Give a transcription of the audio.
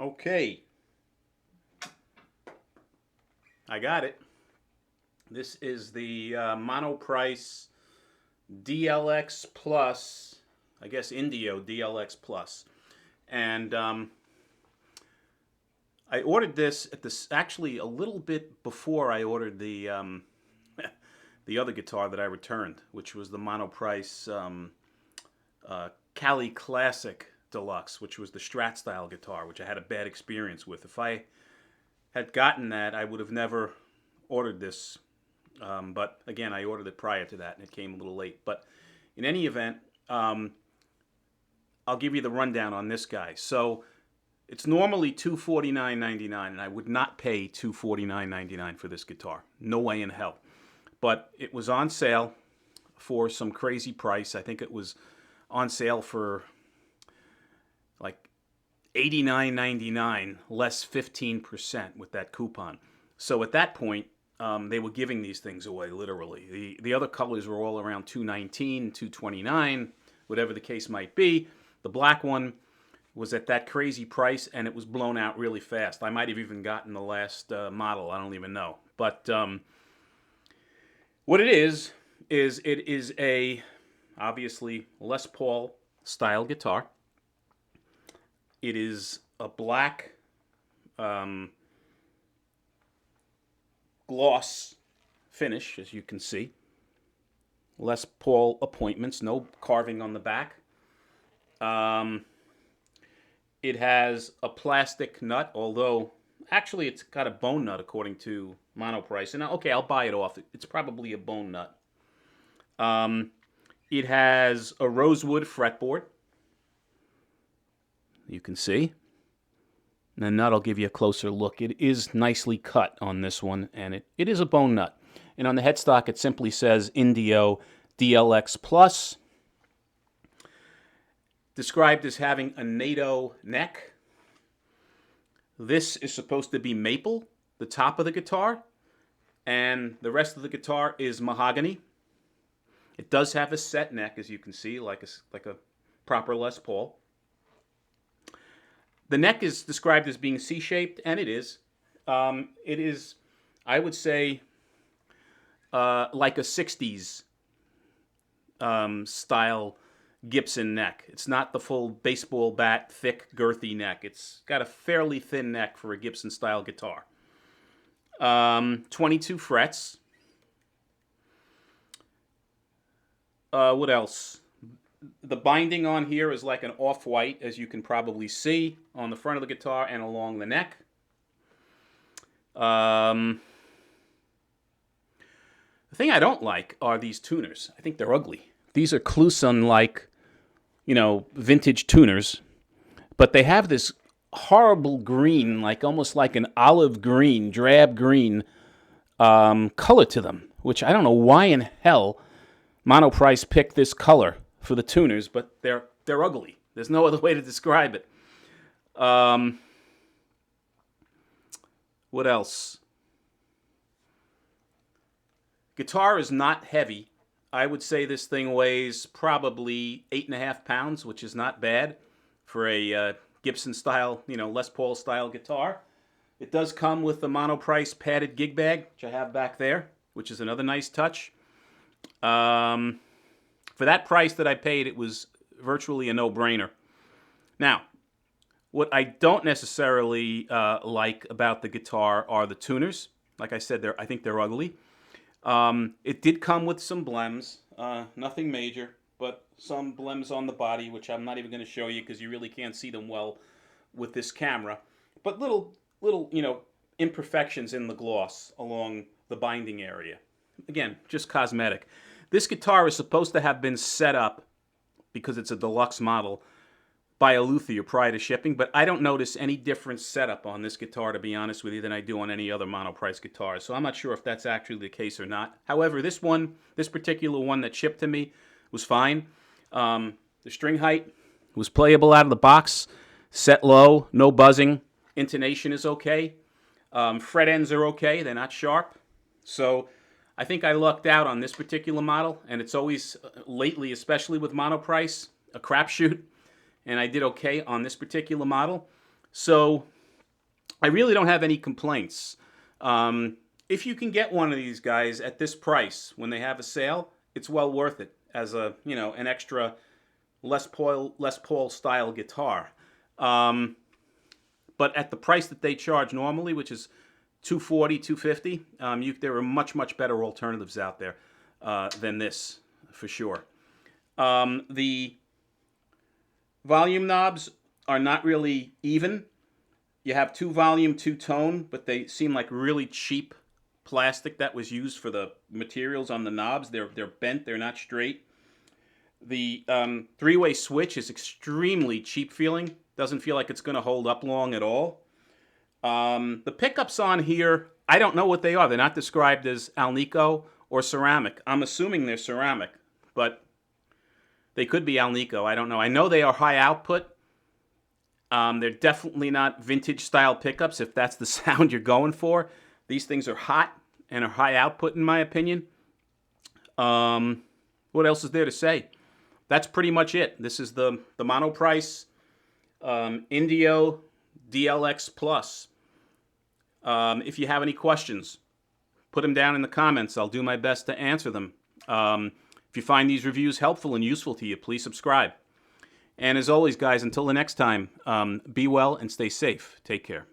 Okay, I got it. This is the Monoprice DLX Plus, I guess Indio DLX Plus. And I ordered this at this actually a little bit before I ordered the the other guitar that I returned, which was the Monoprice Cali Classic Deluxe, which was the Strat style guitar, which I had a bad experience with. If I had gotten that, I would have never ordered this. But again, I ordered it prior to that, and it came a little late. But in any event, I'll give you the rundown on this guy. So it's normally $249.99, and I would not pay $249.99 for this guitar. No way in hell. But it was on sale for some crazy price. I think it was on sale for like $89.99 less 15% with that coupon. So at that point, they were giving these things away literally. The other colors were all around $219, $229, whatever the case might be. The black one was at that crazy price, and it was blown out really fast. I might have even gotten the last model. I don't even know. But what it is it is a obviously Les Paul style guitar. It is a black gloss finish, as you can see. Les Paul appointments, no carving on the back. It has a plastic nut, although actually it's got a bone nut according to Monoprice. And okay, I'll buy it off. It's probably a bone nut. It has a rosewood fretboard. You can see. And the nut, I'll give you a closer look. It is nicely cut on this one, and it is a bone nut. And on the headstock, it simply says Indio DLX Plus. Described as having a NATO neck. This is supposed to be maple, the top of the guitar, and the rest of the guitar is mahogany. It does have a set neck, as you can see, like a proper Les Paul. The neck is described as being C-shaped, and it is. It is, I would say, like a 60s style Gibson neck. It's not the full baseball bat, thick, girthy neck. It's got a fairly thin neck for a Gibson style guitar. 22 frets. What else? The binding on here is like an off-white, as you can probably see, on the front of the guitar and along the neck. The thing I don't like are these tuners. I think they're ugly. These are Kluson-like, vintage tuners, but they have this horrible green, like almost like an olive green, drab green color to them, which I don't know why in hell Monoprice picked this color for the tuners, but they're ugly. There's no other way to describe it. What else? Guitar is not heavy. I would say this thing weighs probably 8.5 pounds, which is not bad for a Gibson style, Les Paul style guitar. It does come with the Monoprice padded gig bag, which I have back there, which is another nice touch. For that price that I paid, it was virtually a no-brainer. Now, what I don't necessarily like about the guitar are the tuners. Like I said, I think they're ugly. It did come with some blems, nothing major, but some blems on the body, which I'm not even going to show you because you really can't see them well with this camera. But little, imperfections in the gloss along the binding area. Again, just cosmetic. This guitar is supposed to have been set up, because it's a deluxe model, by a luthier prior to shipping, but I don't notice any different setup on this guitar, to be honest with you, than I do on any other Monoprice guitar. So I'm not sure if that's actually the case or not. However, this particular one that shipped to me was fine. The string height was playable out of the box, set low, no buzzing. Intonation is okay. Fret ends are okay. They're not sharp. So I think I lucked out on this particular model, and it's always, lately, especially with Monoprice, a crapshoot. And I did okay on this particular model. So I really don't have any complaints. If you can get one of these guys at this price when they have a sale, it's well worth it as a, an extra Les Paul style guitar. But at the price that they charge normally, which is $240, $250, there are much better alternatives out there than this, for sure. The volume knobs are not really even. You have 2 volume, 2 tone, but they seem like really cheap plastic that was used for the materials on the knobs. They're bent, they're not straight. The 3-way switch is extremely cheap feeling. Doesn't feel like it's going to hold up long at all. The pickups on here, I don't know what they are. They're not described as Alnico or ceramic. I'm assuming they're ceramic, but they could be Alnico. I don't know. I know they are high output. They're definitely not vintage style pickups if that's the sound you're going for. These things are hot and are high output in my opinion. What else is there to say? That's pretty much it. This is the Monoprice Indio DLX Plus. If you have any questions, put them down in the comments. I'll do my best to answer them. If you find these reviews helpful and useful to you, please subscribe. And as always, guys, until the next time, be well and stay safe. Take care.